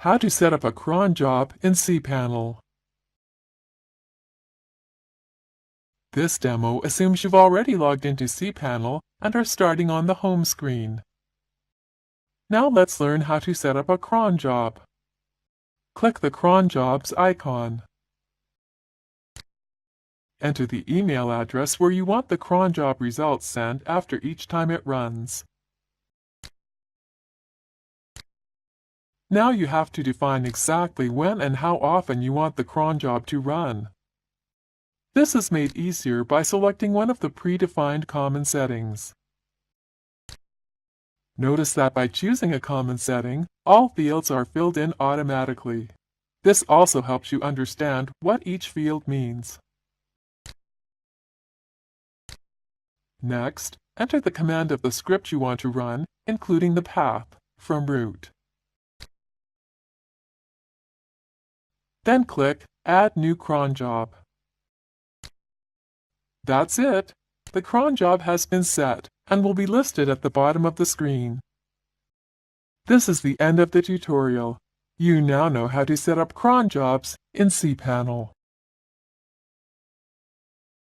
How to set up a cron job in cPanel. This demo assumes you've already logged into cPanel and are starting on the home screen. Now let's learn how to set up a cron job. Click the cron jobs icon. Enter the email address where you want the cron job results sent after each time it runs. Now you have to define exactly when and how often you want the cron job to run. This is made easier by selecting one of the predefined common settings. Notice that by choosing a common setting, all fields are filled in automatically. This also helps you understand what each field means. Next, enter the command of the script you want to run, including the path, from root. Then click Add New Cron Job. That's it! The cron job has been set and will be listed at the bottom of the screen. This is the end of the tutorial. You now know how to set up cron jobs in cPanel.